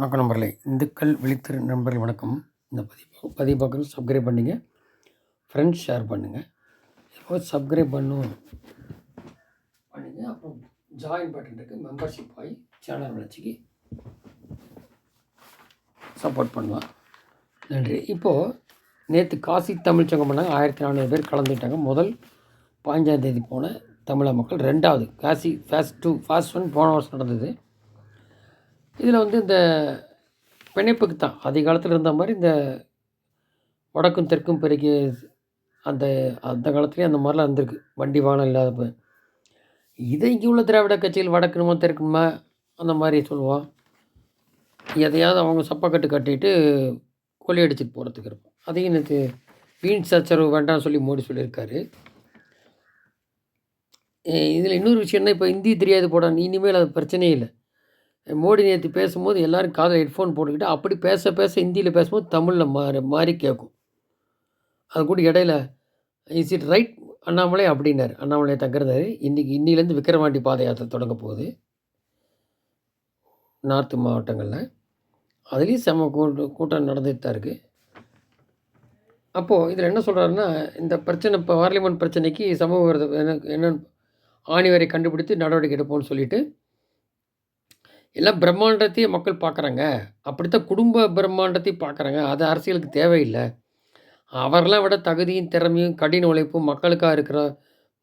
வணக்கம் நண்பர்களே, இந்துக்கள் விழித்திரு நண்பர்கள் வணக்கம். இந்த பதிவு பார்க்குறது சப்ஸ்கிரைப் பண்ணிங்க, ஃப்ரெண்ட்ஸ் ஷேர் பண்ணுங்கள். எப்போ சப்ஸ்கிரைப் பண்ணுங்க, அப்புறம் ஜாயின் பட்டன் இருக்குது, மெம்பர்ஷிப் ஆகி சேனல் வளர்ச்சிக்கு சப்போர்ட் பண்ணுவேன். நன்றி. இப்போது நேற்று காசி தமிழ் சங்கம் பண்ணாங்க. 1400 பேர் கலந்துக்கிட்டாங்க. முதல் 15ஆம் தேதி போன தமிழக மக்கள். ரெண்டாவது காசி ஃபேஸ் 1 போன வருஷம் நடந்தது. இதில் இந்த பிணைப்புக்கு தான் அதிகாலத்தில் இருந்த மாதிரி இந்த வடக்கும் தெற்கும் பெருகி அந்த காலத்துலேயே அந்த மாதிரிலாம் இருந்திருக்கு. வண்டி வாகனம் இல்லாதப்போ இதை இங்கே உள்ள திராவிட கட்சிகள் வடக்கணுமா தெற்கணுமா அந்த மாதிரி சொல்லுவான். எதையாவது அவங்க சப்பக்கட்டு கட்டிட்டு கொள்ளையடிச்சிட்டு போகிறதுக்கு இருக்கும். அதையும் எனக்கு வீண் சச்சரவு வேண்டாம்னு சொல்லி மோடி சொல்லியிருக்காரு. இதில் இன்னொரு விஷயம்னா, இப்போ ஹிந்தி தெரியாது போட இனிமேல் அது பிரச்சனையே இல்லை. மோடி நேற்று பேசும்போது எல்லோரும் காதில் ஹெட்ஃபோன் போட்டுக்கிட்டு அப்படி பேச ஹிந்தியில் பேசும்போது தமிழில் மாறி கேட்கும். அது கூட இடையில இஸ் இட் ரைட் அண்ணாமலை அப்படின்னாரு. அண்ணாமலை தங்கிறது இன்னிலேருந்து விக்கிரவாண்டி பாத யாத்திரை தொடங்க போகுது நார்த்து மாவட்டங்களில். அதுலேயும் செம்ம கூட்டம் நடந்துட்டு தான் இருக்குது. அப்போது இதில் என்ன சொல்கிறாருன்னா, இந்த பிரச்சனை இப்போ பார்லிமெண்ட் பிரச்சனைக்கு சமூக விரோத என்னென்னு ஆணிவரை கண்டுபிடித்து நடவடிக்கை எடுப்போம்னு சொல்லிட்டு எல்லாம் பிரம்மாண்டத்தையும் மக்கள் பார்க்குறாங்க. அப்படித்தான் குடும்ப பிரம்மாண்டத்தையும் பார்க்குறாங்க. அது அரசியலுக்கு தேவையில்லை. அவரெல்லாம் விட தகுதியும் திறமையும் கடின உழைப்பும் மக்களுக்காக இருக்கிற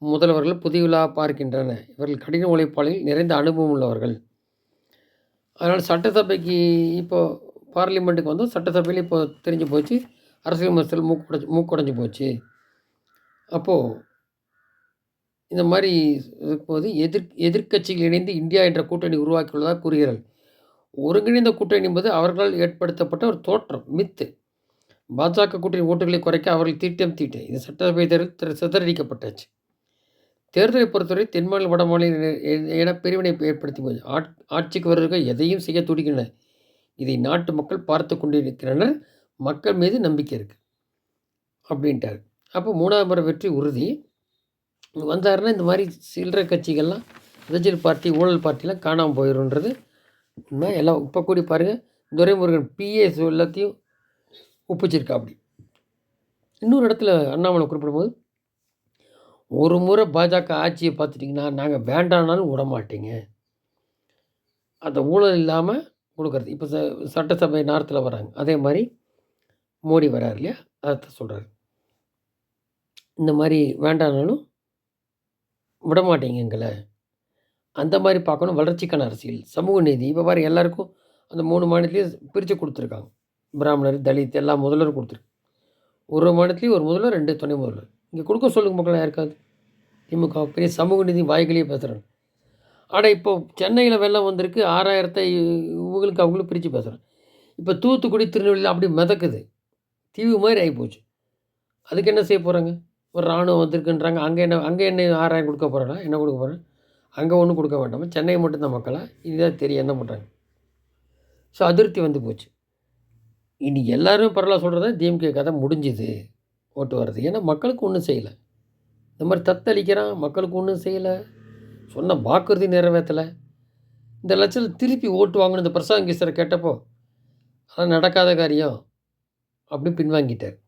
முதல்வர்கள் புதியலாக பார்க்கின்றன. இவர்கள் கடின உழைப்பாளில் நிறைந்த அனுபவம் உள்ளவர்கள். அதனால் சட்டசபைக்கு இப்போது பார்லிமெண்ட்டுக்கு வந்து சட்டசபையில் இப்போ தெரிஞ்சு போச்சு. அரசியல் விமர்சனம் மூக்குடைஞ்சு போச்சு. அப்போது இந்த மாதிரி இருக்கும்போது எதிர்க்கட்சிகள் இணைந்து இந்தியா என்ற கூட்டணி உருவாக்கியுள்ளதாக கூறுகிறார்கள். ஒருங்கிணைந்த கூட்டணி என்பது அவர்களால் ஏற்படுத்தப்பட்ட ஒரு தோற்றம், மித்து. பாஜக கூட்டணி ஓட்டுகளை குறைக்க அவர்கள் தீட்ட இது சட்டசபை தேர்தல் சிதறடிக்கப்பட்டாச்சு. தேர்தலை பொறுத்தவரை தென்மாநில வடமாநில என பிரிவினை ஏற்படுத்தி போது ஆட்சிக்கு வருவர்கள் எதையும் செய்ய துடிக்கின்றனர். இதை நாட்டு மக்கள் பார்த்து கொண்டிருக்கிறனர். மக்கள் மீது நம்பிக்கை இருக்குது அப்படின்ட்டார். அப்போ 3வது முறை வெற்றி உறுதி. வந்தாருன்னா இந்த மாதிரி சில்லறை கட்சிகள்லாம் ரிஜிட் பார்ட்டி ஊழல் பார்ட்டிலாம் காணாமல் போயிடும்ன்றது உண்மை. எல்லாம் இப்போ கூடி பாருங்கள், துரைமுருகன் பிஎஸ் எல்லாத்தையும் ஒப்பிச்சிருக்கா. அப்படி இன்னொரு இடத்துல அண்ணாமலை குறிப்பிடும்போது, ஒரு முறை பாஜக ஆட்சியை பார்த்துட்டிங்கன்னா நாங்கள் வேண்டானாலும் விட மாட்டீங்க, அந்த ஊழல் இல்லாமல் கொடுக்குறது. இப்போ சட்டசபை நார்த்தில் வராங்க, அதே மாதிரி மோடி வராரு இல்லையா, அதை சொல்கிறாரு. இந்த மாதிரி வேண்டானாலும் விட மாட்டீங்க எங்களை, அந்த மாதிரி பார்க்கணும். வளர்ச்சிக்கான அரசியல், சமூக நீதி. இப்போ பாரு எல்லாருக்கும் அந்த 3 மாநிலத்திலையும் பிரித்து கொடுத்துருக்காங்க. பிராமணர், தலித் எல்லா முதல்வரும் கொடுத்துருக்கு. ஒரு மாநிலத்துலேயும் ஒரு முதல்வர், 2 துணை முதல்வர். இங்கே கொடுக்க சொல்லுங்க மக்கள். யாருக்காது திமுக பெரிய சமூக நீதி வாய்களையே பேசுகிறாங்க. ஆனால் இப்போ சென்னையில் வெள்ளம் வந்திருக்கு, 6000 இவங்களுக்கு அவங்களும் பிரித்து பேசுகிறாங்க. இப்போ தூத்துக்குடி திருநெல்வேலியில் அப்படி மிதக்குது, தீவு மாதிரி ஆகிப்போச்சு. அதுக்கு என்ன செய்ய போகிறாங்க? ஒரு இராணுவம் வந்திருக்குன்றாங்க. அங்கே என்ன 6000 கொடுக்க போகிறாங்க? என்ன கொடுக்க போகிறேன்? அங்கே ஒன்றும் கொடுக்க வேண்டாமா? சென்னை மட்டும்தான் மக்களா? இதுதான் தெரியும் என்ன பண்ணுறாங்க. ஸோ அதிருப்தி வந்து போச்சு. இனி எல்லோரும் பரவாயில்ல சொல்கிறத டிஎம்கே கதை முடிஞ்சுது ஓட்டு வர்றது. ஏன்னா மக்களுக்கு ஒன்றும் செய்யலை. இந்த மாதிரி தத்தளிக்கிறான், மக்களுக்கு ஒன்றும் செய்யலை, சொன்ன வாக்குறுதி நிறைவேற்றலை. இந்த லட்சத்தில் திருப்பி ஓட்டு வாங்கணும். இந்த பிரசாந்த் கிஷோரை கேட்டப்போ அதெல்லாம் நடக்காத காரியம் அப்படின்னு பின்வாங்கிட்டார்.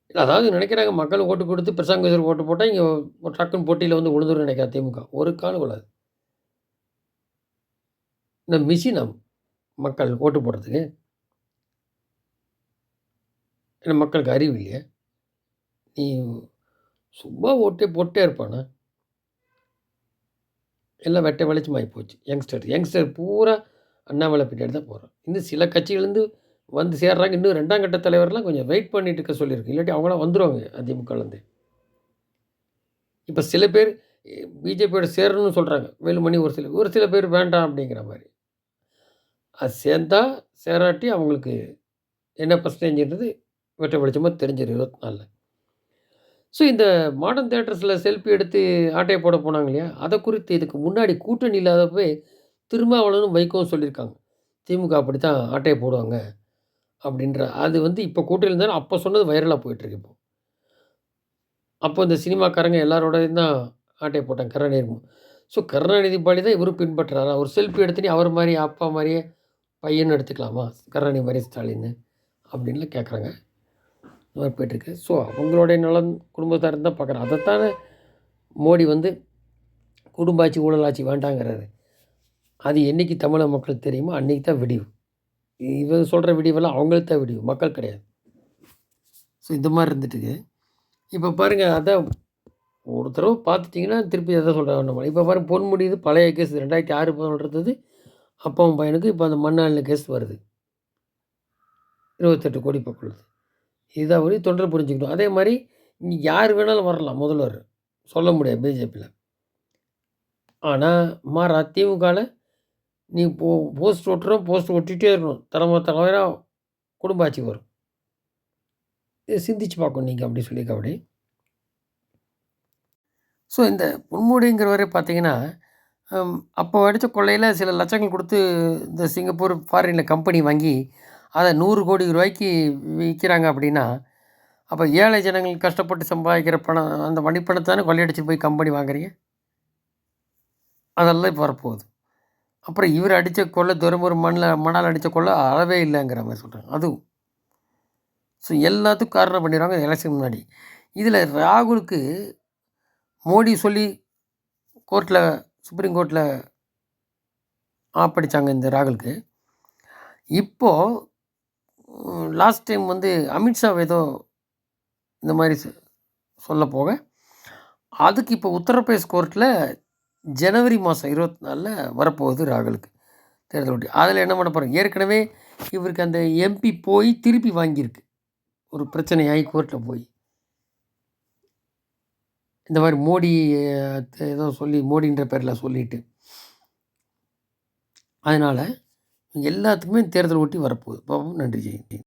இல்லை, அதாவது நினைக்கிறாங்க மக்கள் ஓட்டு கொடுத்து பிரசாந்த் கிஷோர் ஓட்டு போட்டால் இங்கே ஒரு டக்குன்னு போட்டியில் வந்து விழுந்துரும் நினைக்காது திமுக. ஒரு காலம் கொள்ளாது. இந்த மிஷினா மக்கள் ஓட்டு போடுறதுக்கு? ஏன்னா மக்களுக்கு அறிவு இல்லையா? நீ சும்மா போட்டே இருப்பானா? எல்லாம் வெட்ட வெளிச்சமாகி போச்சு. யங்ஸ்டர் பூரா அண்ணாமலை பின்னாடி தான் போகிறான். இன்னும் சில கட்சிகள்லேருந்து வந்து சேர்றாங்க. இன்னும் 2ஆம் கட்ட தலைவர்லாம் கொஞ்சம் வெயிட் பண்ணிட்டு இருக்க சொல்லியிருக்கு. இல்லாட்டி அவங்களாம் வந்துடுவாங்க அதிமுகலேருந்து. இப்போ சில பேர் பிஜேபியோட சேரணும்னு சொல்கிறாங்க. வேலுமணி ஒரு சில பேர் வேண்டாம் அப்படிங்கிற மாதிரி. அது சேர்ந்தா சேராட்டி அவங்களுக்கு என்ன பர்சன்டேஜ்ன்றது வெட்ட வெளிச்சமாக தெரிஞ்சிடும் 24. ஸோ இந்த மாடர்ன் தியேட்டர்ஸில் செல்ஃபி எடுத்து ஆட்டையை போட போனாங்க இல்லையா, அதை குறித்து இதுக்கு முன்னாடி கூட்டணி இல்லாதப்பவே திருமாவளவனும் வைக்கவும் சொல்லியிருக்காங்க. திமுக அப்படி தான் ஆட்டையை போடுவாங்க அப்படின்ற. அது இப்போ கூட்டணி இருந்தாலும் அப்போ சொன்னது வைரலாக போயிட்டுருக்கு. அப்போ இந்த சினிமாக்காரங்க எல்லாரோடையும் தான் ஆட்டையை போட்டாங்க கருணாநிதி. ஸோ கருணாநிதி பாடி தான் இவரும் பின்பற்றுறாரா? ஒரு செல்ஃபி எடுத்துன்னு அவர் மாதிரி அப்பா மாதிரியே பையன்னு எடுத்துக்கலாமா? கருணாநிதி மாரி ஸ்டாலின்னு அப்படின்லாம் கேட்குறாங்க. இந்த மாரி போயிட்டுருக்கு. ஸோ அவங்களுடைய நலன் குடும்பத்தார் தான் பார்க்குறாங்க. அதைத்தானே மோடி வந்து குடும்ப ஆட்சி, ஊழல் ஆட்சி வேண்டாங்கிறாரு. அது என்னைக்கு தமிழக மக்களுக்கு தெரியுமோ அன்னைக்கு தான் விடிவு. இவங்க சொல்கிற விடிவெல்லாம் அவங்களுக்கு தான் விடிவு, மக்கள் கிடையாது. ஸோ இந்த மாதிரி இருந்துட்டுருக்கு. இப்போ பாருங்கள், அதான் ஒரு தடவை பார்த்துட்டிங்கன்னா திருப்பி எதை சொல்கிறாங்க நம்ம. இப்போ பாருங்க, பொன்முடி இது பழைய கேஸ் 2006 நடந்தது. அப்பாவும் பையனுக்கு இப்போ அந்த மண்ணாளின கேஸ் வருது. 28 கோடி பக்கம் உள்ளது. இதான் வழி, தொண்டர் புரிஞ்சுக்கணும். அதே மாதிரி இங்கே யார் வேணாலும் வரலாம் முதல்வர், சொல்ல முடியாது பிஜேபியில். ஆனால் மாறா திமுகவில் நீ போஸ்ட் ஒட்டுறோம், போஸ்ட் ஒட்டிகிட்டே இருக்கணும். தலைவராக குடும்ப ஆட்சி வரும். இதை சிந்திச்சு பார்க்கணும் நீங்கள் அப்படி சொல்லிக்க அப்படி. ஸோ இந்த பொன்முடிங்கிறவரே பார்த்தீங்கன்னா, அப்போ அடித்த கொள்ளையில் சில லட்சங்கள் கொடுத்து இந்த சிங்கப்பூர் ஃபாரினில் கம்பெனி வாங்கி அதை 100 கோடி ரூபாய்க்கு விற்கிறாங்க அப்படின்னா, அப்போ ஏழை ஜனங்கள் கஷ்டப்பட்டு சம்பாதிக்கிற பணம், அந்த வணிப்பணத்தை தானே கொள்ளையடிச்சிட்டு போய் கம்பெனி வாங்குறீங்க. அதெல்லாம் இப்போ வரப்போகுது. அப்புறம் இவர் அடித்த கொள்ளை, துரைமுருகன் மணால் அடித்த கொள்ளை அளவே இல்லைங்கிற மாதிரி சொல்கிறாங்க. அதுவும் ஸோ எல்லாத்துக்கும் காரணம் பண்ணிடுவாங்க எலெக்ஷன் முன்னாடி. இதில் ராகுலுக்கு மோடி சொல்லி கோர்ட்டில், சுப்ரீம் கோர்ட்டில் ஆப்படித்தாங்க இந்த ராகுலுக்கு. இப்போது லாஸ்ட் டைம் வந்து அமித்ஷா ஏதோ இந்த மாதிரி சொல்ல போக, அதுக்கு இப்போ உத்தரப்பிரதேஷ் கோர்ட்டில் ஜனவரி மாதம் 24 வரப்போகுது ராகுலுக்கு தேர்தல் ஒட்டி. அதில் என்ன பண்ண போகிறாங்க, ஏற்கனவே இவருக்கு அந்த எம்பி போய் திருப்பி வாங்கியிருக்கு. ஒரு பிரச்சனையாகி கோர்ட்டில் போய் இந்த மாதிரி மோடி ஏதோ சொல்லி, மோடின்ற பேரில் சொல்லிட்டு, அதனால் எல்லாத்துக்குமே தேர்தல் ஒட்டி வரப்போகுது. பாப்போம். நன்றி. ஜெயந்தி.